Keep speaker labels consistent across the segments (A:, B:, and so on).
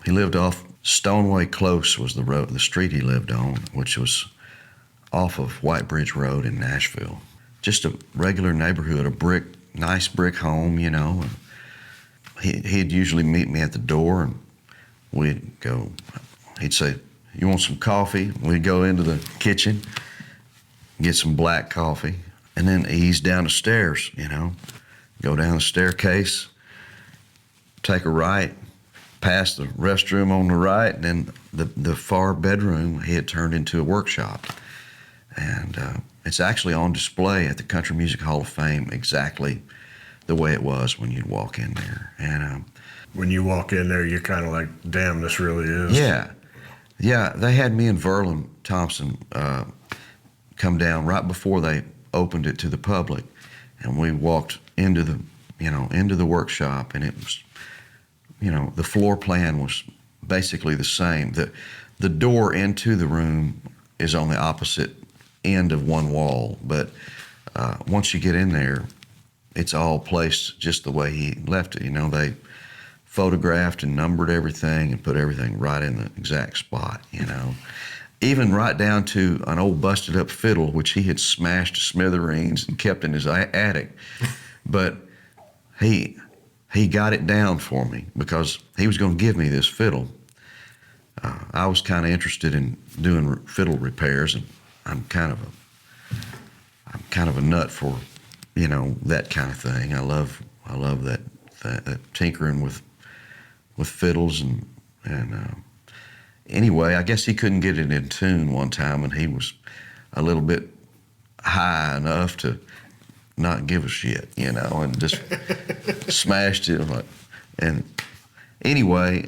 A: He lived off Stoneway Close was the street he lived on, which was off of White Bridge Road in Nashville. Just a regular neighborhood, nice brick home, you know. And he'd usually meet me at the door, and he'd say, "You want some coffee?" We'd go into the kitchen, get some black coffee, and then ease down the stairs, you know. Go down the staircase, take a right, past the restroom on the right, and then the far bedroom he had turned into a workshop. And it's actually on display at the Country Music Hall of Fame exactly the way it was when you'd walk in there. And
B: when you walk in there, you're kind of like, damn, this really is.
A: Yeah, they had me and Verlin Thompson come down right before they opened it to the public, and we walked into the workshop, and it was, you know, the floor plan was basically the same. The door into the room is on the opposite end of one wall, but once you get in there, it's all placed just the way he left it. You know, they photographed and numbered everything and put everything right in the exact spot, you know. Even right down to an old busted up fiddle, which he had smashed to smithereens and kept in his attic. But he got it down for me because he was going to give me this fiddle. I was kind of interested in doing fiddle repairs, and I'm kind of a nut for, you know, that kind of thing. I love that tinkering with fiddles and anyway, I guess he couldn't get it in tune one time, and he was a little bit high enough to not give a shit, you know, and just smashed it. And anyway,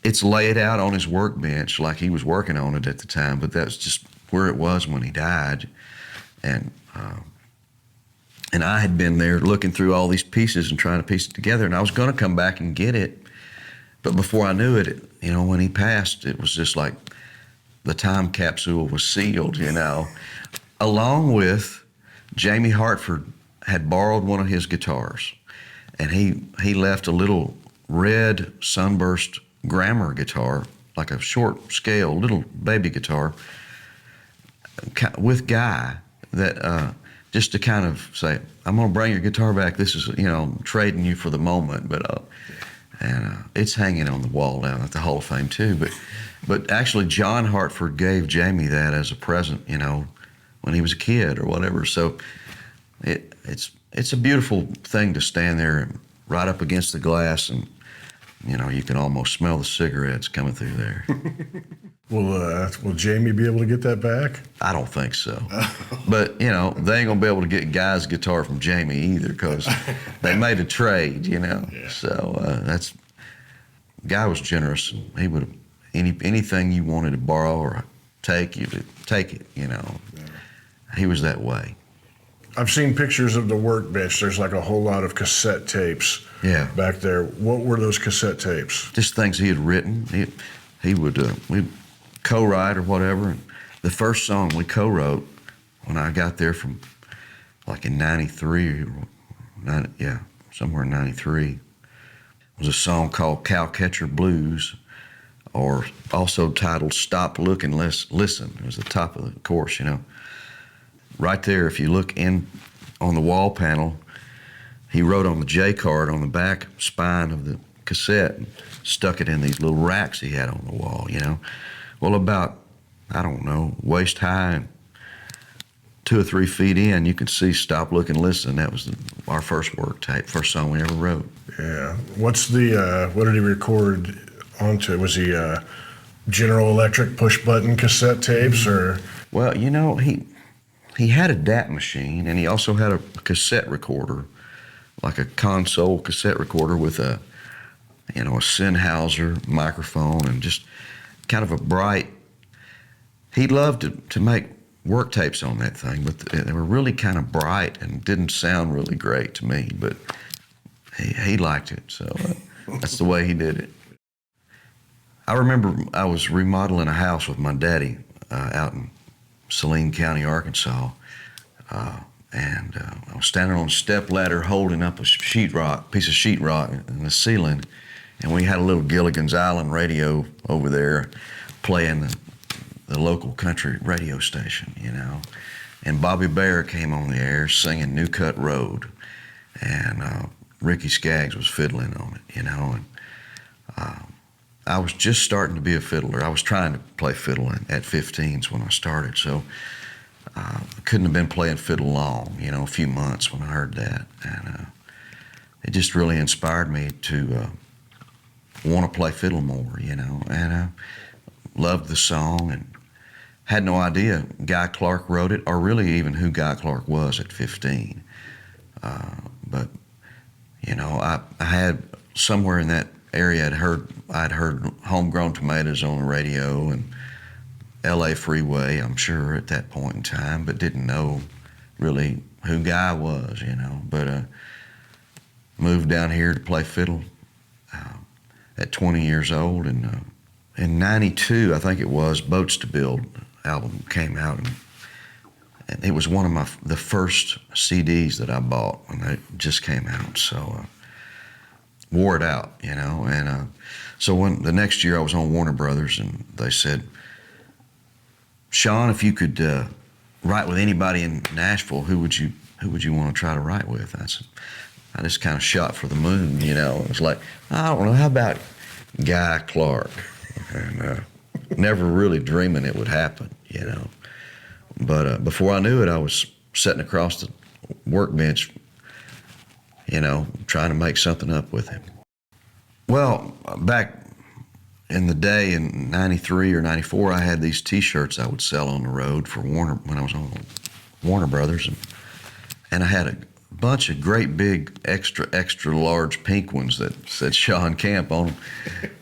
A: it's laid out on his workbench like he was working on it at the time, but that's just where it was when he died. And I had been there looking through all these pieces and trying to piece it together, and I was going to come back and get it. But before I knew it, you know, when he passed, it was just like the time capsule was sealed, you know. Along with Jamie Hartford had borrowed one of his guitars, and he left a little red sunburst Grammar guitar, like a short scale little baby guitar, with Guy, that just to kind of say, "I'm gonna bring your guitar back. This is, you know, trading you for the moment," but. And it's hanging on the wall down at the Hall of Fame too. But actually, John Hartford gave Jamie that as a present, you know, when he was a kid or whatever. So it's a beautiful thing to stand there and right up against the glass, and you know, you can almost smell the cigarettes coming through there.
B: Will Jamie be able to get that back?
A: I don't think so. But, you know, they ain't going to be able to get Guy's guitar from Jamie either, because they made a trade, you know. Yeah. So Guy was generous. He would anything you wanted to borrow or take, you would take it, you know. Yeah. He was that way.
B: I've seen pictures of the workbench. There's like a whole lot of cassette tapes back there. What were those cassette tapes?
A: Just things he had written. He would we'd co-write or whatever. And the first song we co-wrote when I got there from like in 93, somewhere in 93, was a song called Cowcatcher Blues, or also titled Stop, Look, and Listen. It was the top of the chorus, you know. Right there, if you look in on the wall panel, he wrote on the J card on the back spine of the cassette and stuck it in these little racks he had on the wall, you know. Well, about, I don't know, waist high and 2 or 3 feet in, you could see Stop, Look, and Listen. That was our first work tape, first song we ever wrote.
B: Yeah. What did he record onto? Was he General Electric push-button cassette tapes, or?
A: Well, you know, he had a DAT machine, and he also had a cassette recorder, like a console cassette recorder with a Sennheiser microphone, and just kind of a bright. He loved to make work tapes on that thing, but they were really kind of bright and didn't sound really great to me, but he liked it, so that's the way he did it. I remember I was remodeling a house with my daddy out in Saline County, Arkansas, and I was standing on a step ladder holding up a piece of sheetrock in the ceiling, and we had a little Gilligan's Island radio over there playing the local country radio station, you know. And Bobby Bear came on the air singing New Cut Road, and Ricky Skaggs was fiddling on it, you know. And I was just starting to be a fiddler. I was trying to play fiddle at 15s when I started, so I couldn't have been playing fiddle long, you know, a few months when I heard that. And it just really inspired me to want to play fiddle more, you know. And I loved the song and had no idea Guy Clark wrote it, or really even who Guy Clark was at 15. But, you know, I had somewhere in that area, I'd heard Homegrown Tomatoes on the radio and LA Freeway, I'm sure, at that point in time, but didn't know really who Guy was, you know. But moved down here to play fiddle at 20 years old, and in 92, I think it was, Boats to Build album came out, and it was one of the first CDs that I bought when they just came out, so wore it out, you know. And so when the next year I was on Warner Brothers, and they said, Shawn, if you could write with anybody in Nashville, who would you want to try to write with? I just kind of shot for the moon, you know. It was like, I don't know, how about Guy Clark? And never really dreaming it would happen, you know. But before I knew it, I was sitting across the workbench, you know, trying to make something up with him. Well, back in the day in 93 or 94, I had these T-shirts I would sell on the road for Warner when I was on Warner Brothers, and I had a bunch of great big extra large pink ones that said Shawn Camp on them.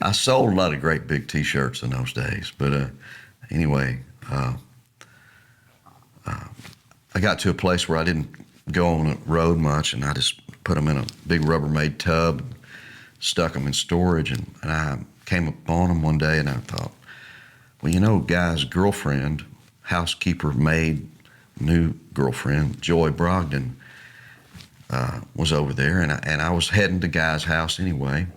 A: I sold a lot of great big T-shirts in those days, but anyway, I got to a place where I didn't go on the road much, and I just put them in a big Rubbermaid tub, stuck them in storage, and I came upon them one day, and I thought, well, you know, Guy's girlfriend, housekeeper, maid, new girlfriend, Joy Brogdon, was over there, and I was heading to Guy's house anyway.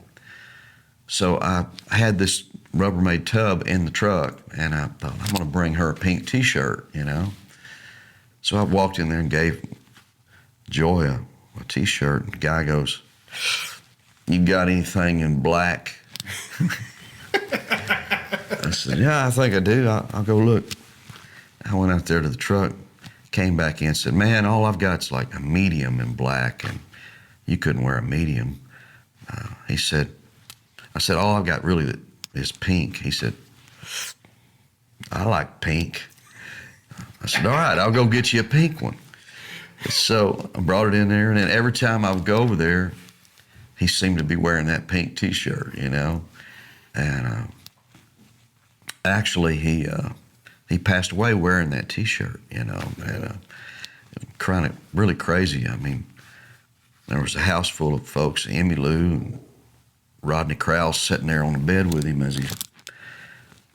A: So I had this Rubbermaid tub in the truck, and I thought, I'm going to bring her a pink T-shirt, you know. So I walked in there and gave Joy a T-shirt, and the guy goes, you got anything in black? I said, yeah, I think I do. I'll go look. I went out there to the truck, came back in and said, man, all I've got's like a medium in black, and you couldn't wear a medium. I said, all I've got really is pink. He said, I like pink. I said, all right, I'll go get you a pink one. So I brought it in there, and then every time I would go over there, he seemed to be wearing that pink T-shirt, you know. And actually, he passed away wearing that T-shirt, you know. And kind of really crazy. I mean, there was a house full of folks, Emmy Lou and Rodney Krause sitting there on the bed with him as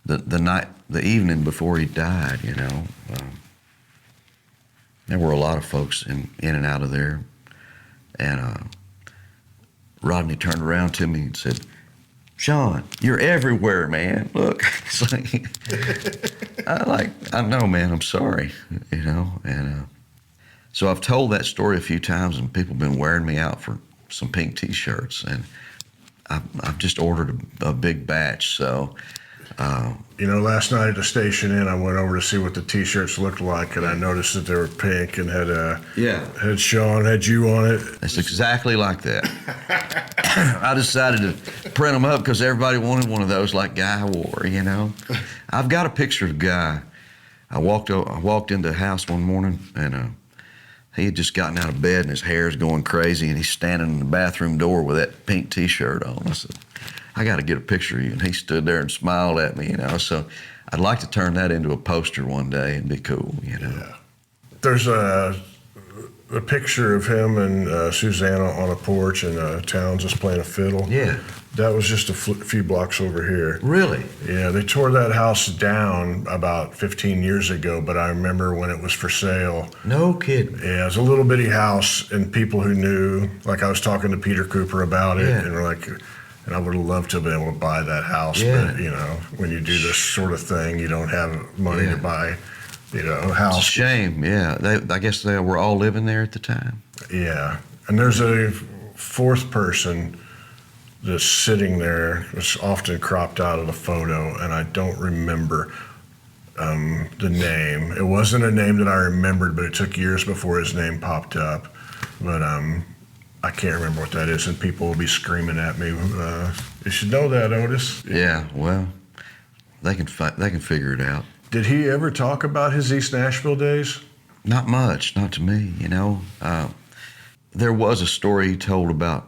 A: the evening before he died, you know. There were a lot of folks in and out of there, and Rodney turned around to me and said, Shawn, you're everywhere, man. Look, it's like, I know, man, I'm sorry, you know. And so I've told that story a few times, and people have been wearing me out for some pink T-shirts, and I've just ordered a big batch, so.
B: You know, last night at the station inn, I went over to see what the T-shirts looked like, and I noticed that they were pink and had Shawn, had you on it.
A: It's exactly like that. I decided to print them up because everybody wanted one of those like Guy wore, you know. I've got a picture of Guy. I walked into the house one morning, and he had just gotten out of bed, and his hair's going crazy, and he's standing in the bathroom door with that pink T-shirt on. I said, I got to get a picture of you. And he stood there and smiled at me, you know. So I'd like to turn that into a poster one day and be cool, you know.
B: Yeah. There's a picture of him and Susanna on a porch in a town just playing a fiddle.
A: Yeah.
B: That was just a few blocks over here.
A: Really?
B: Yeah, they tore that house down about 15 years ago, but I remember when it was for sale.
A: No kidding.
B: Yeah, it was a little bitty house, and people who knew, like I was talking to Peter Cooper about it, and we're like, And I would have loved to have been able to buy that house,
A: Yeah.
B: but when you do this sort of thing, you don't have money to buy, a house.
A: It's a shame, yeah. I guess they were all living there at the time.
B: Yeah, and there's a fourth person that's sitting there. It's often cropped out of the photo, and I don't remember the name. It wasn't a name that I remembered, but it took years before his name popped up. But I can't remember what that is, and people will be screaming at me. You should know that, Otis.
A: Yeah, well, they can figure it out.
B: Did he ever talk about his East Nashville days?
A: Not much, not to me, There was a story he told about,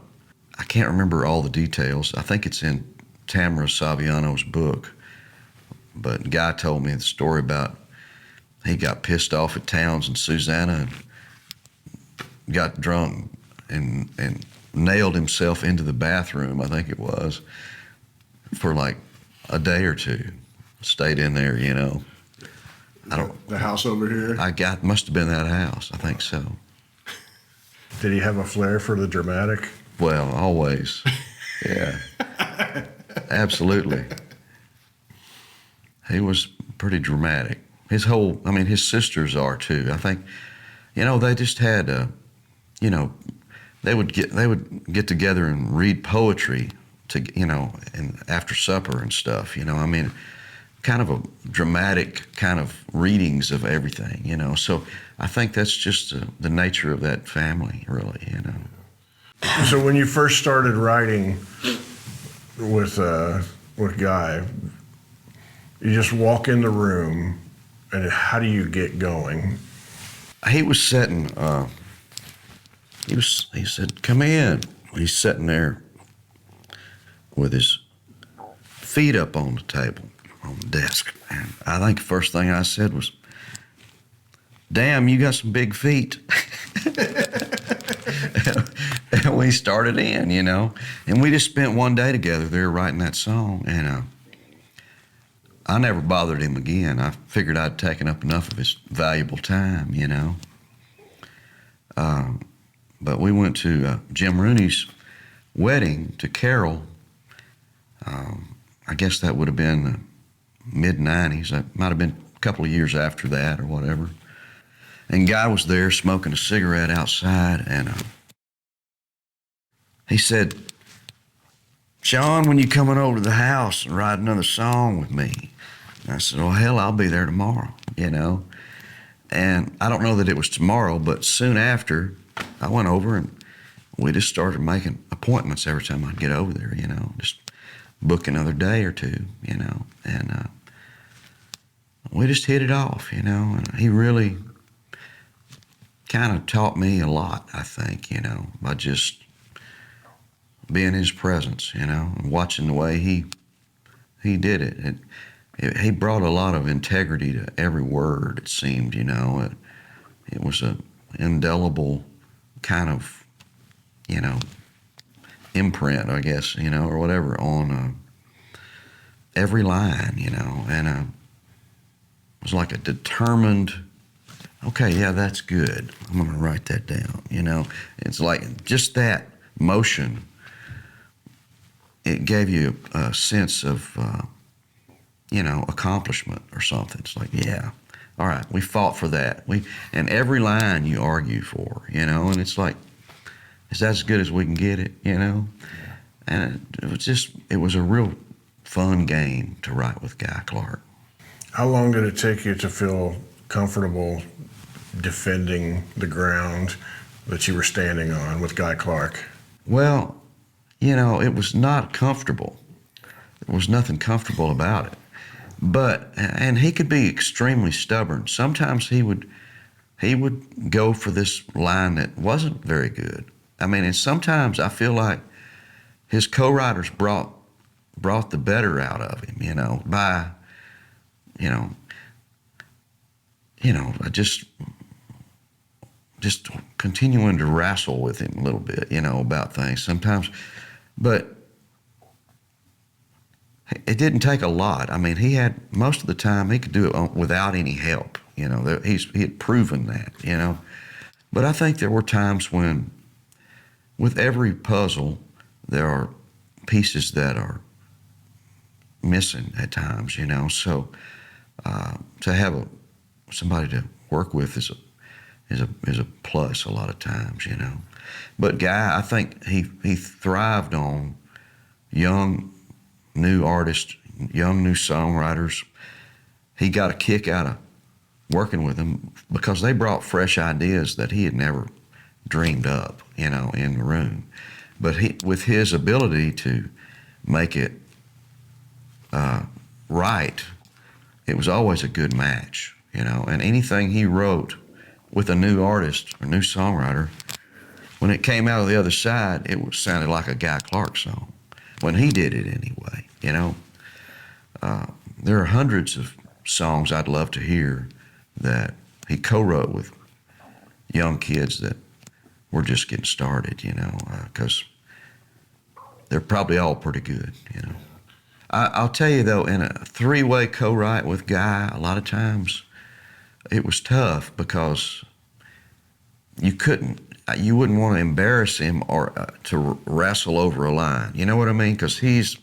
A: I can't remember all the details. I think it's in Tamara Saviano's book. But the guy told me the story about he got pissed off at Towns and Susanna and got drunk and nailed himself into the bathroom, I think it was, for like a day or two. Stayed in there, I don't.
B: The house over here?
A: Must have been that house. I think so.
B: Did he have a flair for the dramatic?
A: Well, always. Yeah. Absolutely. He was pretty dramatic. His sisters are too. I think, they just had, they would get together and read poetry and after supper and stuff, kind of a dramatic kind of readings of everything, So I think that's just the nature of that family, really,
B: So when you first started writing with Guy, you just walk in the room, and how do you get going?
A: He was sitting. He said, "Come in." He's sitting there with his feet up on the table, on the desk, and I think the first thing I said was, "Damn, you got some big feet." And we started in, and we just spent one day together there writing that song, and I never bothered him again. I figured I'd taken up enough of his valuable time, But we went to Jim Rooney's wedding to Carol. I guess that would have been the mid-'90s. That might have been a couple of years after that or whatever. And Guy was there smoking a cigarette outside, and he said, "Shawn, when you coming over to the house and write another song with me?" And I said, "Well, hell, I'll be there tomorrow, And I don't know that it was tomorrow, but soon after, I went over and we just started making appointments every time I'd get over there, just book another day or two, and we just hit it off, and he really kind of taught me a lot, I think, by just being in his presence, and watching the way he did it. He brought a lot of integrity to every word, it seemed, It was an indelible kind of, imprint, I guess, or whatever, on every line, and it was like a determined, okay, yeah, that's good. I'm going to write that down, It's like just that motion, it gave you a sense of, accomplishment or something. It's like, yeah, all right, we fought for that. And every line you argue for, and it's like, is that as good as we can get it, And it was a real fun game to write with Guy Clark.
B: How long did it take you to feel comfortable defending the ground that you were standing on with Guy Clark?
A: Well, it was not comfortable. There was nothing comfortable about it. And he could be extremely stubborn. Sometimes he would go for this line that wasn't very good. And sometimes I feel like his co-writers brought the better out of him, by, just continuing to wrestle with him a little bit, about things sometimes. But it didn't take a lot. He had, most of the time, he could do it without any help. He had proven that, But I think there were times when, with every puzzle, there are pieces that are missing at times, you know. So to have somebody to work with is a plus a lot of times, you know. But Guy, I think he thrived on young new artists, young new songwriters. He got a kick out of working with them because they brought fresh ideas that he had never dreamed up, you know, in the room. But with his ability to make it right, it was always a good match, you know. And anything he wrote with a new artist or new songwriter, when it came out of the other side, it sounded like a Guy Clark song. When he did it anyway, you know. There are hundreds of songs I'd love to hear that he co-wrote with young kids that were just getting started, you know, because they're probably all pretty good, you know. I'll tell you, though, in a three-way co-write with Guy, a lot of times it was tough because you wouldn't want to embarrass him or to wrestle over a line. You know what I mean? Because he's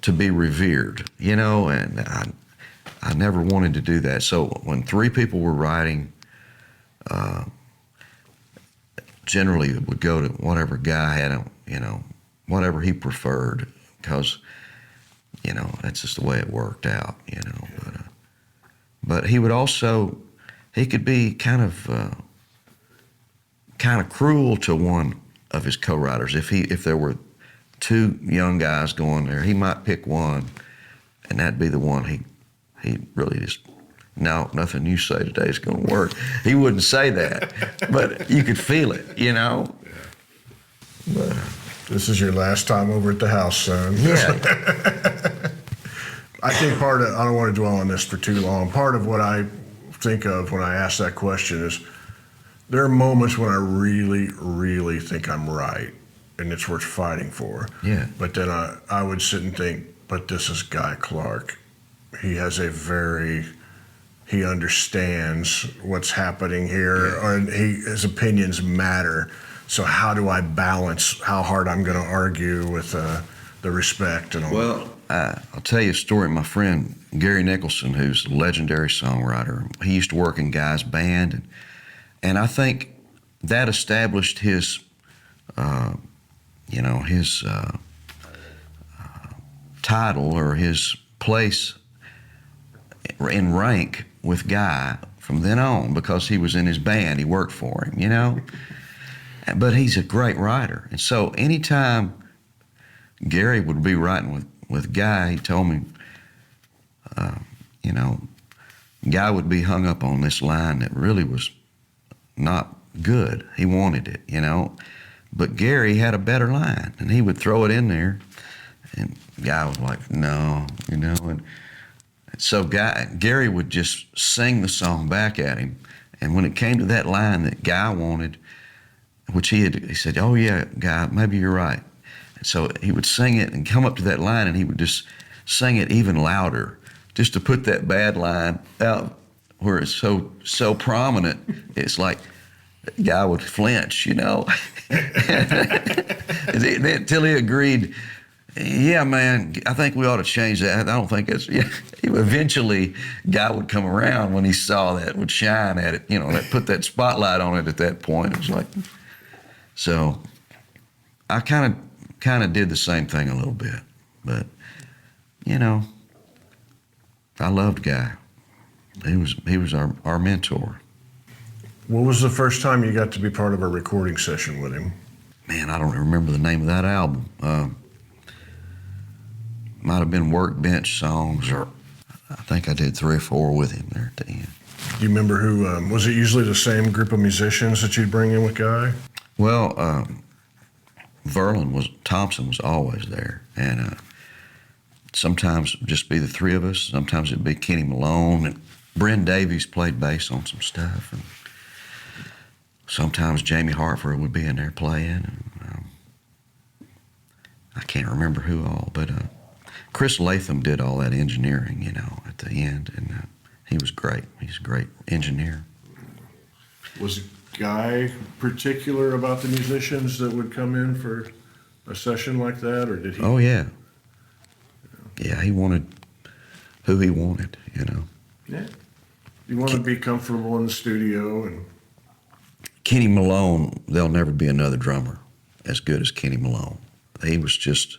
A: to be revered, you know, and I never wanted to do that. So when three people were writing, generally it would go to whatever Guy had, you know, whatever he preferred, because, you know, that's just the way it worked out, you know. But he would also, he could be kind of cruel to one of his co-writers. If there were two young guys going there, he might pick one, and that'd be the one he really just, no, nothing you say today is going to work. He wouldn't say that, but you could feel it, you know.
B: But this is your last time over at the house, son.
A: Yeah.
B: I think I don't want to dwell on this for too long. Part of what I think of when I ask that question is there are moments when I really, really think I'm right and it's worth fighting for.
A: Yeah.
B: But then I would sit and think, but this is Guy Clark. He has he understands what's happening here,
A: Yeah.
B: and his opinions matter. So how do I balance how hard I'm going to argue with the respect and all that?
A: Well, I'll tell you a story. My friend Gary Nicholson, who's a legendary songwriter, he used to work in Guy's band, and I think that established his, his title or his place in rank with Guy from then on, because he was in his band. He worked for him, you know. But he's a great writer, and so anytime Gary would be writing with Guy, he told me, Guy would be hung up on this line that really was not good. He wanted it, you know. But Gary had a better line, and he would throw it in there, and Guy was like, no, you know. And so Gary would just sing the song back at him, and when it came to that line that Guy wanted, which he said, oh yeah, Guy, maybe you're right. And so he would sing it and come up to that line, and he would just sing it even louder, just to put that bad line out where it's so prominent. It's like the Guy would flinch, you know. Until he agreed, yeah, man, I think we ought to change that. I don't think it's, yeah. Eventually, Guy would come around when he saw that, would shine at it, you know, that put that spotlight on it at that point. It was like, so I kind of did the same thing a little bit, but, you know, I loved Guy. He was our mentor.
B: What was the first time you got to be part of a recording session with him?
A: Man, I don't remember the name of that album. Might have been Workbench Songs, or I think I did 3 or 4 with him there at the end.
B: Do you remember who, was it usually the same group of musicians that you'd bring in with Guy?
A: Well, Thompson was always there, and sometimes it'd just be the 3 of us. Sometimes it'd be Kenny Malone, and Bryn Davies played bass on some stuff, and sometimes Jamie Hartford would be in there playing. And, I can't remember who all, but Chris Latham did all that engineering, you know, at the end, and he was great. He's a great engineer.
B: Was Guy particular about the musicians that would come in for a session like that, or did he?
A: Oh yeah. Yeah, he wanted who he wanted, you know.
B: Yeah. You want to be comfortable in the studio, and
A: Kenny Malone, there'll never be another drummer as good as Kenny Malone. He was just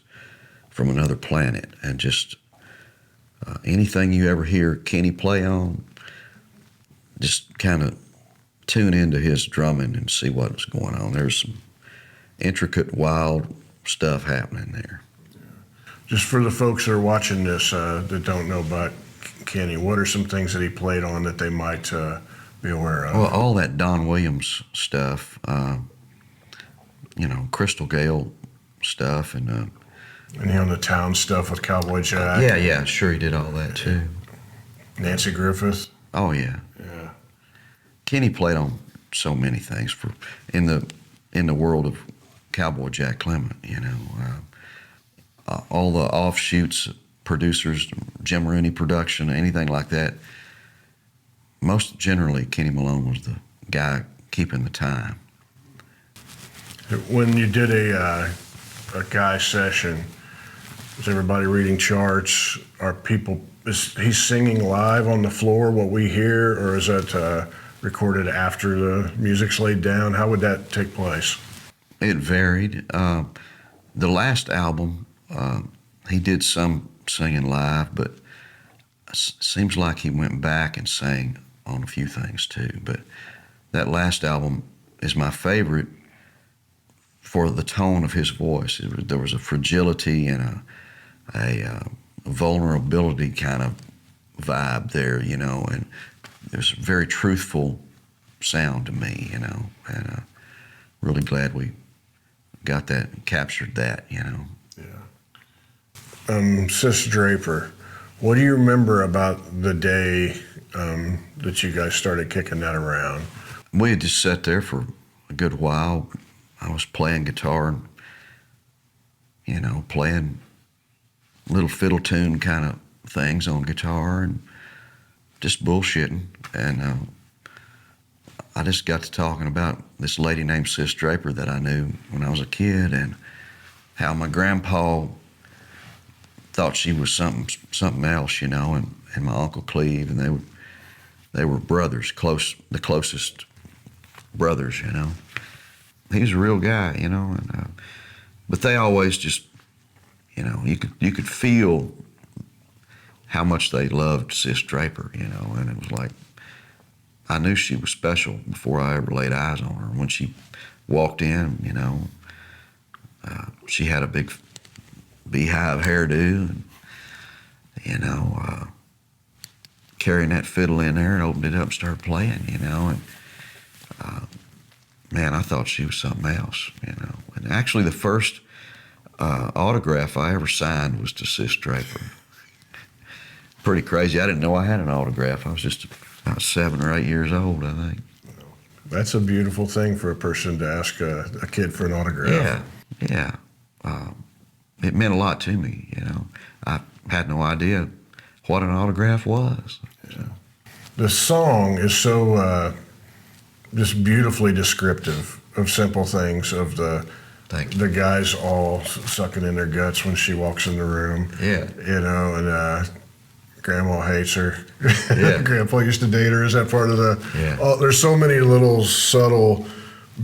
A: from another planet, and just anything you ever hear Kenny play on, just kind of tune into his drumming and see what's going on. There's some intricate, wild stuff happening there.
B: just for the folks that are watching this that don't know about Kenny, what are some things that he played on that they might be aware of?
A: Well, all that Don Williams stuff, Crystal Gale stuff, and
B: Any on the town stuff with Cowboy Jack?
A: yeah, sure, he did all that too.
B: Nancy Griffith?
A: Oh yeah.
B: Yeah.
A: Kenny played on so many things in the world of Cowboy Jack Clement. All the offshoots, producers, Jim Rooney production, anything like that. Most generally, Kenny Malone was the guy keeping the time.
B: When you did a guy session, is everybody reading charts? Is he singing live on the floor what we hear, or is that recorded after the music's laid down? How would that take place?
A: It varied. The last album, he did some singing live, but it seems like he went back and sang on a few things too. But that last album is my favorite for the tone of his voice. There was a fragility and a vulnerability kind of vibe there, and it was a very truthful sound to me, and really glad we got that and captured that,
B: Yeah. Sis Draper, what do you remember about the day that you guys started kicking that around?
A: We had just sat there for a good while. I was playing guitar and, playing little fiddle tune kind of things on guitar and just bullshitting. And I just got to talking about this lady named Sis Draper that I knew when I was a kid, and how my grandpa thought she was something else, and my Uncle Cleve, and they were brothers, the closest brothers, He was a real guy, and but they always just, you could feel how much they loved Sis Draper, and it was like, I knew she was special before I ever laid eyes on her. When she walked in, she had a big beehive hairdo, and, carrying that fiddle in there and opened it up and started playing, and man, I thought she was something else, And actually the first autograph I ever signed was to Sis Draper. Pretty crazy. I didn't know I had an autograph. I was just about 7 or 8 years old, I think.
B: That's a beautiful thing for a person to ask a kid for an autograph.
A: Yeah. It meant a lot to me, I had no idea what an autograph was.
B: Yeah. The song is so just beautifully descriptive of simple things, of the guys all sucking in their guts when she walks in the room.
A: Yeah.
B: And Grandma hates her.
A: Yeah.
B: Grandpa used to date her. Is that part of the?
A: Yeah.
B: Oh, there's so many little subtle,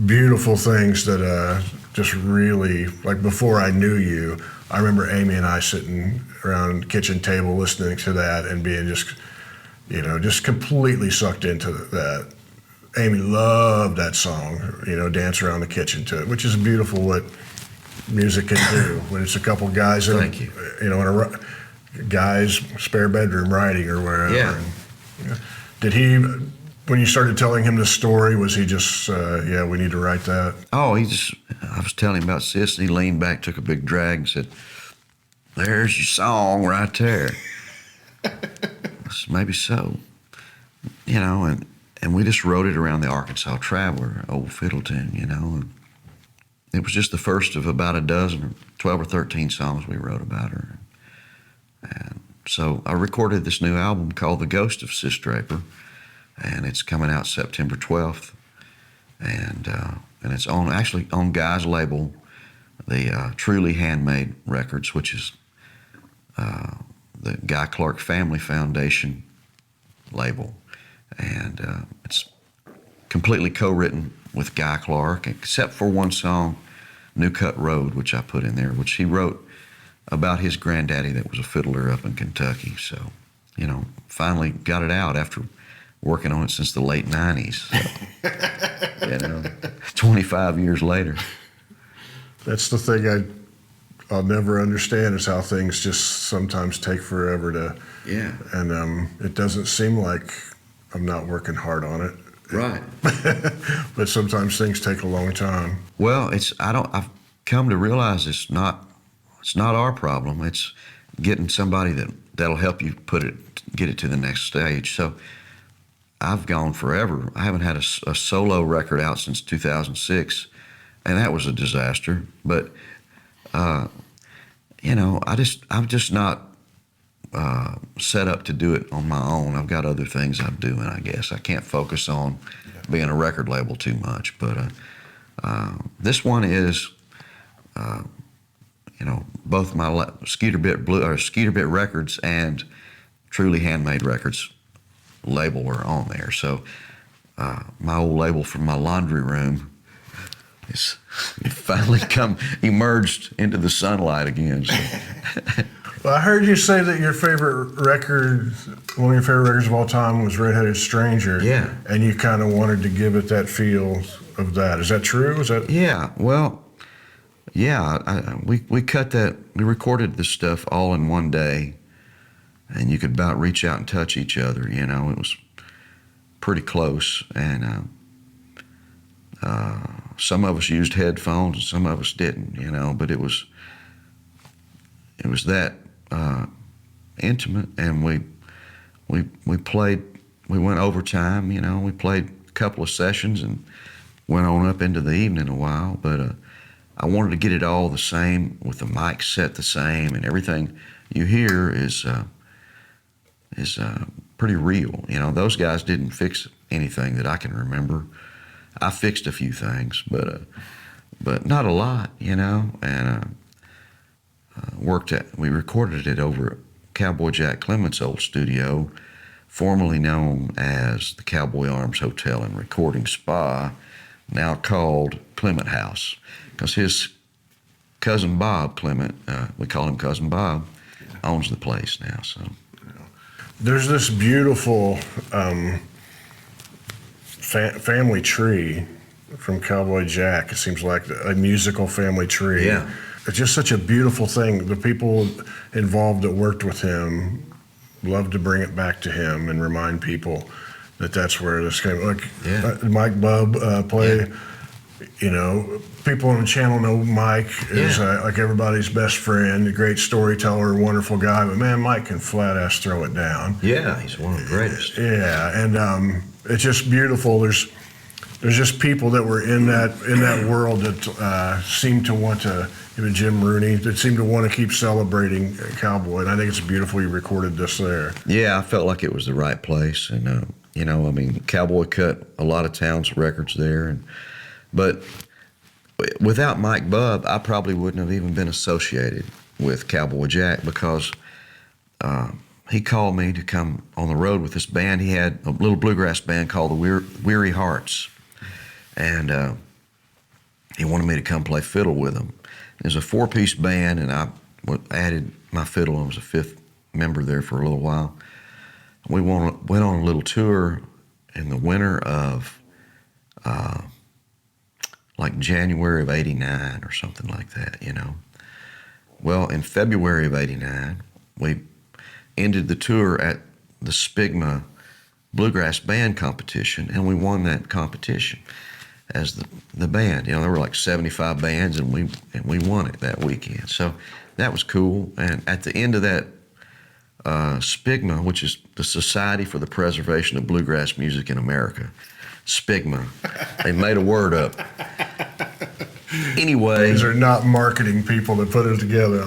B: beautiful things that just really, like before I knew you, I remember Amy and I sitting around the kitchen table listening to that and being just completely sucked into that. Amy loved that song, dance around the kitchen to it, which is beautiful what music can do when it's a couple guys in a guy's spare bedroom writing or wherever.
A: Yeah.
B: And, did he, when you started telling him the story, was he just, we need to write that?
A: Oh, I was telling him about Sis, and he leaned back, took a big drag, and said, "There's your song right there." Maybe so, and we just wrote it around the Arkansas Traveler, old fiddle tune, and it was just the first of about a dozen, or 12 or 13 songs we wrote about her. And so I recorded this new album called The Ghost of Sis Draper, and it's coming out September 12th, and it's on Guy's label, Truly Handmade Records, which is the Guy Clark Family Foundation label, and it's completely co-written with Guy Clark, except for one song, New Cut Road, which I put in there, which he wrote about his granddaddy that was a fiddler up in Kentucky. So, finally got it out after working on it since the late 90s. So, 25 years later.
B: That's the thing I'll never understand, is how things just sometimes take forever to.
A: Yeah.
B: And it doesn't seem like I'm not working hard on it.
A: Right.
B: But sometimes things take a long time.
A: Well, I've come to realize it's not our problem. It's getting somebody that'll help you get it to the next stage. So I've gone forever. I haven't had a solo record out since 2006, and that was a disaster. But I'm just not set up to do it on my own. I've got other things I'm doing, I guess. I can't focus on being a record label too much. But this one is, both my Skeeter Bit Records and Truly Handmade Records label are on there. So my old label from my laundry room is finally emerged into the sunlight again. So.
B: Well, I heard you say that one of your favorite records of all time was Red-Headed Stranger.
A: Yeah.
B: And you kind of wanted to give it that feel of that. Is that true?
A: Yeah. Well, yeah. We cut that. We recorded this stuff all in one day, and you could about reach out and touch each other. It was pretty close, and some of us used headphones and some of us didn't. But it was that intimate, and we played. We went overtime. We played a couple of sessions and went on up into the evening a while. But I wanted to get it all the same, with the mic set the same, and everything you hear is pretty real. Those guys didn't fix anything that I can remember. I fixed a few things, but not a lot. And we recorded it over at Cowboy Jack Clement's old studio, formerly known as the Cowboy Arms Hotel and Recording Spa, now called Clement House, because his cousin Bob Clement, we call him Cousin Bob, owns the place now. So
B: there's this beautiful family tree from Cowboy Jack. It seems like a musical family tree.
A: Yeah.
B: It's just such a beautiful thing. The people involved that worked with him love to bring it back to him and remind people that that's where this came. Mike Bubb play. Yeah. People on the channel know Mike is like everybody's best friend, a great storyteller, wonderful guy. But man, Mike can flat ass throw it down.
A: Yeah, he's one of the greatest.
B: Yeah, and it's just beautiful. There's just people that were in that world that seem to want to. Even Jim Rooney, that seemed to want to keep celebrating Cowboy, and I think it's beautiful you recorded this there.
A: Yeah, I felt like it was the right place, and Cowboy cut a lot of Towns records there, but without Mike Bubb, I probably wouldn't have even been associated with Cowboy Jack, because he called me to come on the road with this band. He had a little bluegrass band called the Weary Hearts, and he wanted me to come play fiddle with him. It was a 4-piece band, and I added my fiddle. I was a 5th member there for a little while. We went on a little tour in the winter of like January of '89 or something like that, Well, in February of '89, we ended the tour at the Spigma Bluegrass Band Competition, and we won that competition as the band. There were like 75 bands, and we won it that weekend. So that was cool. And at the end of that Spigma, which is the Society for the Preservation of Bluegrass Music in America, Spigma, they made a word up. Anyway,
B: these are not marketing people that put it together.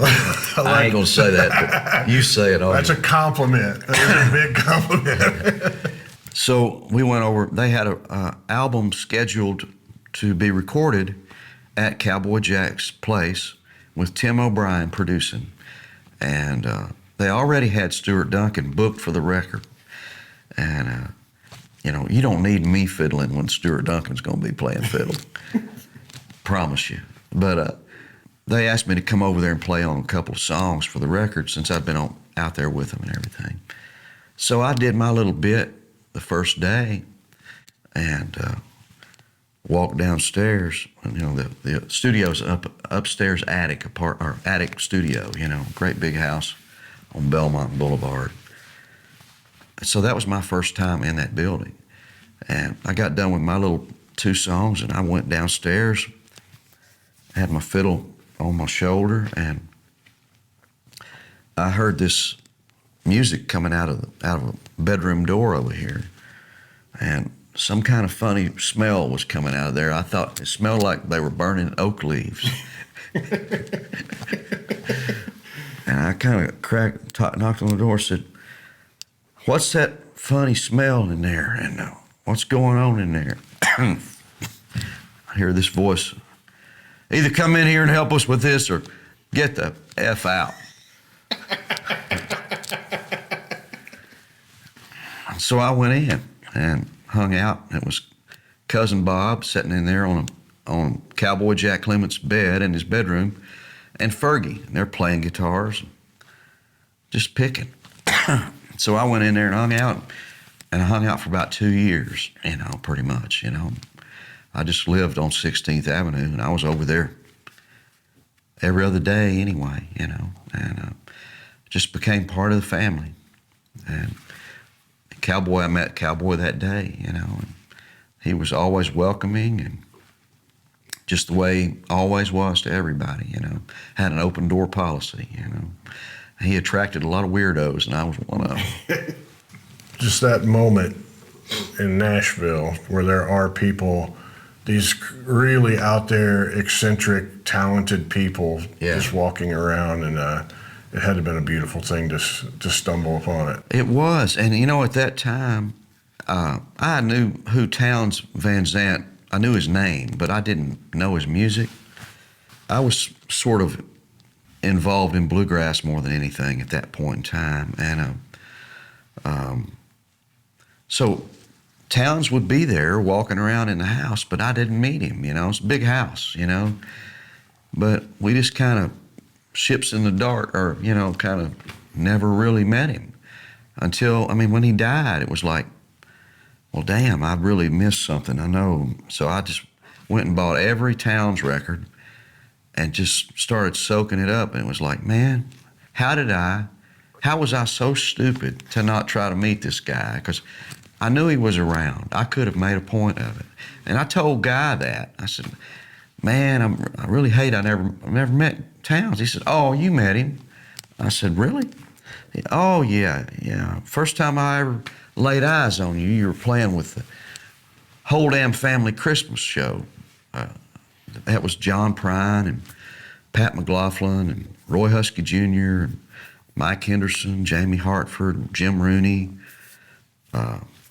A: I ain't gonna say that, but you say it all.
B: That's a compliment. That's a big compliment.
A: So we went over. They had an album scheduled to be recorded, at Cowboy Jack's place with Tim O'Brien producing. And they already had Stuart Duncan booked for the record. And, you know, you don't need me fiddling when Stuart Duncan's going to be playing fiddle. Promise you. But they asked me to come over there and play on a couple of songs for the record since I'd been out there with them and everything. So I did my little bit the first day and walked downstairs. You know, the studio's upstairs attic studio, you know, great big house on Belmont Boulevard. So that was my first time in that building. And I got done with my little 2 songs and I went downstairs, had my fiddle on my shoulder, and I heard this music coming out of a bedroom door over here. And some kind of funny smell was coming out of there. I thought it smelled like they were burning oak leaves. And I kind of knocked on the door, said, "What's that funny smell in there? And what's going on in there?" I hear this voice, "Either come in here and help us with this or get the F out." So I went in and hung out. It was Cousin Bob sitting in there on Cowboy Jack Clement's bed in his bedroom, and Fergie, and they're playing guitars, just picking. So I went in there and hung out, and I hung out for about 2 years, you know, pretty much, you know. I just lived on 16th Avenue, and I was over there every other day anyway, you know, and just became part of the family. And Cowboy, I met Cowboy that day, you know, and he was always welcoming and just the way he always was to everybody, you know, had an open door policy, you know. He attracted a lot of weirdos, and I was one of them.
B: Just that moment in Nashville where there are people, these really out there, eccentric, talented people just walking around, and it had to have been a beautiful thing to stumble upon it.
A: It was, and you know, at that time, I knew who Townes Van Zandt, I knew his name, but I didn't know his music. I was sort of involved in bluegrass more than anything at that point in time, and so Townes would be there walking around in the house, but I didn't meet him, you know. It's a big house, you know, but we just kind of ships in the dark, or, you know, kind of never really met him until, I mean, when he died, it was like, well, damn, I really missed something, I know. So I just went and bought every Townes record and just started soaking it up, and it was like, man, how was I so stupid to not try to meet this guy? Because I knew he was around. I could have made a point of it. And I told Guy that. I said, man, I really hate I never met Townes. He said, oh, you met him? I said, really? Oh, yeah. First time I ever laid eyes on you, you were playing with the Whole Damn Family Christmas show. That was John Prine and Pat McLaughlin and Roy Husky Jr. and Mike Henderson, Jamie Hartford, Jim Rooney.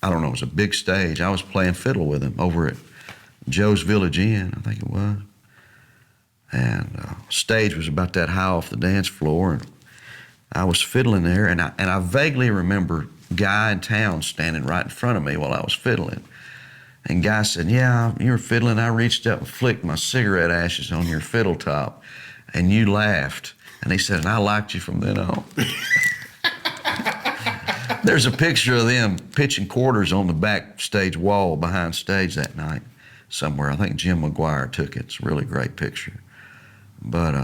A: I don't know, it was a big stage. I was playing fiddle with him over at Joe's Village Inn, I think it was. And stage was about that high off the dance floor, and I was fiddling there, and I vaguely remember Guy and Townes standing right in front of me while I was fiddling. And Guy said, yeah, you were fiddling. I reached up and flicked my cigarette ashes on your fiddle top, and you laughed. And he said, and I liked you from then on. There's a picture of them pitching quarters on the backstage wall behind stage that night somewhere. I think Jim McGuire took it. It's a really great picture. But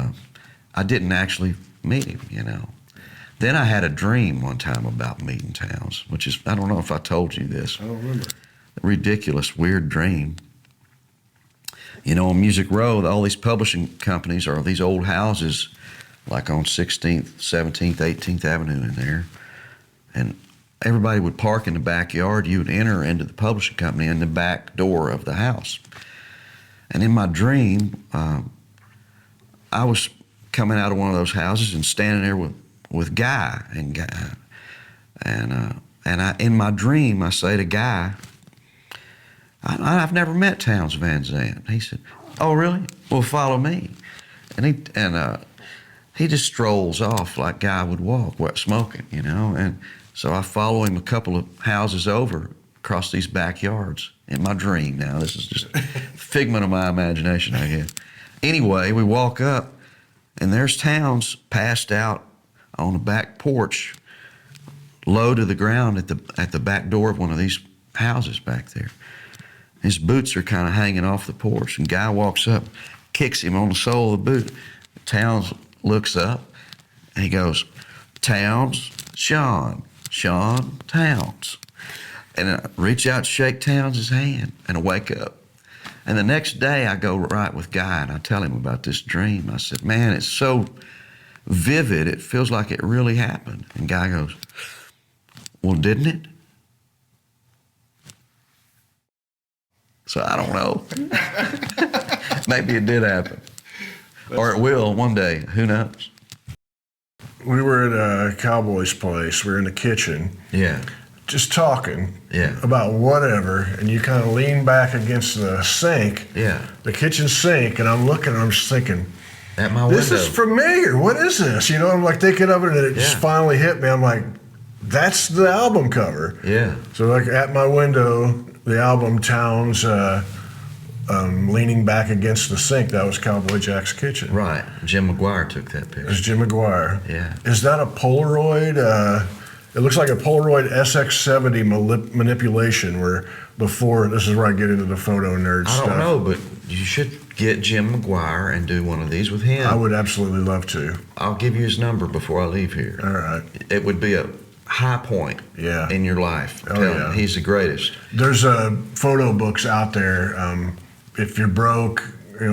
A: I didn't actually meet him, you know. Then I had a dream one time about meeting Townes, which is, I don't know if I told you this.
B: I don't remember.
A: A ridiculous, weird dream. You know, on Music Row, all these publishing companies are these old houses, like on 16th, 17th, 18th Avenue in there. And everybody would park in the backyard. You would enter into the publishing company in the back door of the house. And in my dream, I was coming out of one of those houses and standing there with Guy. And in my dream, I say to Guy, I've never met Townes Van Zandt. He said, Oh, really? Well, follow me. And he just strolls off like Guy would walk, smoking, you know. And so I follow him a couple of houses over across these backyards in my dream. Now this is just figment of my imagination, I guess. Anyway, we walk up, and there's Towns passed out on the back porch, low to the ground at the back door of one of these houses back there. His boots are kind of hanging off the porch, and Guy walks up, kicks him on the sole of the boot. Towns looks up, and he goes, "Towns, Shawn, Shawn, Towns." And I reach out to shake Towns' hand, and I wake up. And the next day, I go right with Guy, and I tell him about this dream. I said, "Man, it's so vivid, it feels like it really happened." And Guy goes, "Well, didn't it?" So I don't know. Maybe it did happen. Or it will one day. Who knows?
B: We were at a Cowboys place. We were in the kitchen.
A: Yeah.
B: Just talking
A: Yeah.
B: about whatever, and you kind of lean back against the sink,
A: Yeah.
B: the kitchen sink, and I'm looking, and I'm just thinking,
A: At my
B: this
A: window.
B: is familiar. What is this? You know, I'm like thinking of it, and it just
A: Yeah.
B: finally hit me. I'm like, that's the album cover.
A: Yeah.
B: So like at my window, the album Towns leaning back against the sink, that was Cowboy Jack's kitchen.
A: Right. Jim McGuire took that
B: It
A: picture.
B: was Jim McGuire.
A: Yeah.
B: Is that a Polaroid? It looks like a Polaroid SX70 manipulation where before, this is where I get into the photo nerd
A: I
B: stuff.
A: don't know, but you should get Jim McGuire and do one of these with him.
B: I would absolutely love to.
A: I'll give you his number before I leave here.
B: All right.
A: It would be a high point
B: Yeah.
A: in your life.
B: Oh,
A: Tell
B: yeah.
A: him he's the greatest.
B: There's photo books out there. If you're broke,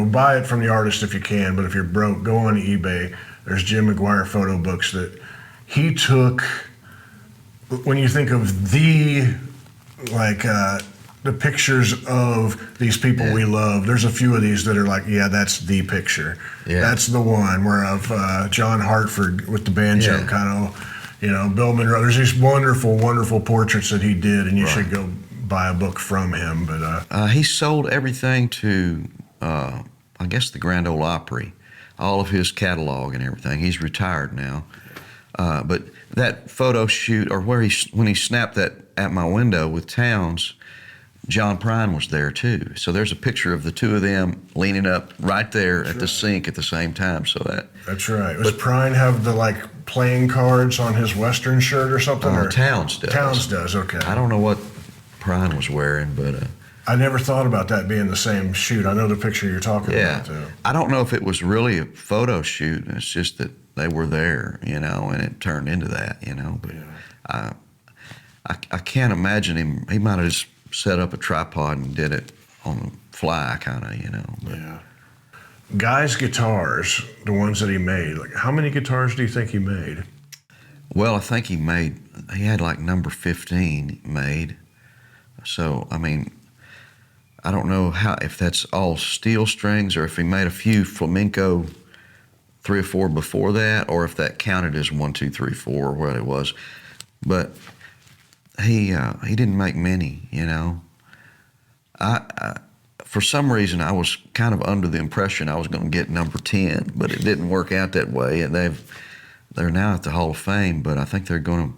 B: buy it from the artist if you can, but if you're broke, go on eBay. There's Jim McGuire photo books that he took. When you think of the pictures of these people we love, there's a few of these that are like, yeah, that's the picture.
A: Yeah.
B: That's the one where of John Hartford with the banjo
A: Yeah.
B: kind of, Bill Monroe. There's these wonderful, wonderful portraits that he did, and you should go buy a book from him. But
A: He sold everything to, I guess, the Grand Ole Opry, all of his catalog and everything. He's retired now. But that photo shoot, or when he snapped that at my window with Towns, John Prine was there too. So there's a picture of the two of them leaning up right there at the sink at the same time. So
B: that's right. Does Prine have the playing cards on his Western shirt or something? Or
A: Towns does.
B: Towns does. Okay.
A: I don't know what Prine was wearing, but
B: I never thought about that being the same shoot. I know the picture you're talking about, too.
A: I don't know if it was really a photo shoot. It's just that they were there, and it turned into that, But I can't imagine him. He might have just set up a tripod and did it on the fly, kind of, But,
B: Yeah. Guy's guitars, the ones that he made, how many guitars do you think he made?
A: Well, I think he had number 15 made. So, I don't know if that's all steel strings or if he made a few flamenco 3 or 4 before that, or if that counted as 1, 2, 3, 4, or what it was. But he didn't make many, I for some reason I was kind of under the impression I was going to get number 10, but it didn't work out that way. And they're now at the Hall of Fame, but I think they're going to.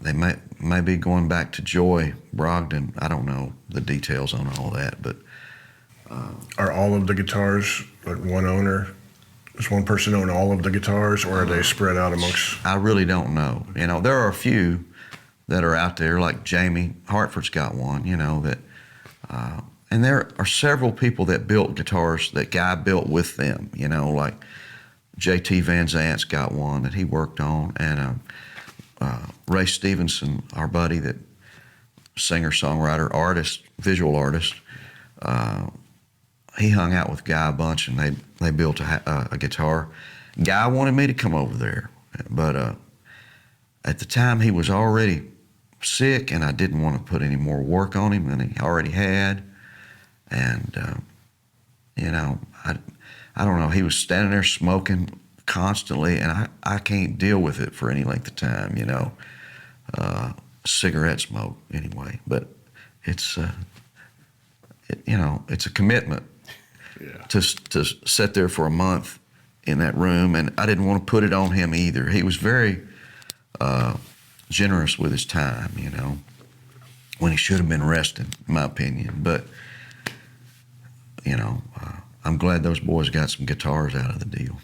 A: They may be going back to Joy Brogdon. I don't know the details on all that, but
B: Are all of the guitars one owner? Does one person own all of the guitars, or are they spread out amongst?
A: I really don't know. There are a few that are out there, like Jamie Hartford's got one. That, and there are several people that built guitars that Guy built with them. Like J.T. Van Zant's got one that he worked on, and Ray Stevenson, our buddy, that singer, songwriter, artist, visual artist. He hung out with Guy a bunch, and they built a guitar. Guy wanted me to come over there, but at the time he was already sick, and I didn't want to put any more work on him than he already had. And I don't know. He was standing there smoking constantly, and I can't deal with it for any length of time. Cigarette smoke anyway. But it's it's a commitment to sit there for a month in that room, and I didn't want to put it on him either. He was very generous with his time, when he should have been resting, in my opinion. But, I'm glad those boys got some guitars out of the deal.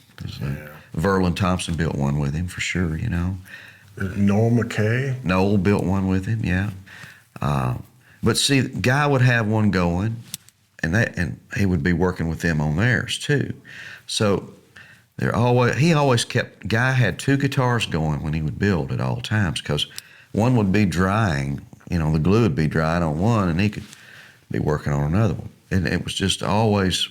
A: Verlin Thompson built one with him for sure,
B: Noel McKay?
A: Noel built one with him, yeah. But see, Guy would have one going, and he would be working with them on theirs too. So Guy had two guitars going when he would build at all times, because one would be drying, the glue would be drying on one, and he could be working on another one. And it was just always,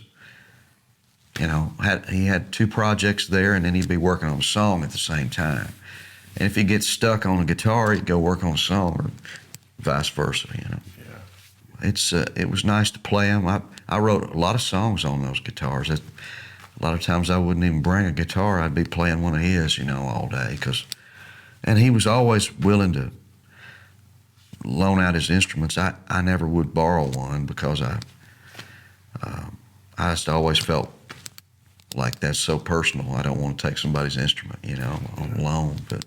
A: he had two projects there, and then he'd be working on a song at the same time. And if he gets stuck on a guitar, he'd go work on a song, or vice versa. It was nice to play them. I wrote a lot of songs on those guitars. A lot of times I wouldn't even bring a guitar. I'd be playing one of his, all day. And he was always willing to loan out his instruments. I never would borrow one, because I just always felt like that's so personal. I don't want to take somebody's instrument, on loan. But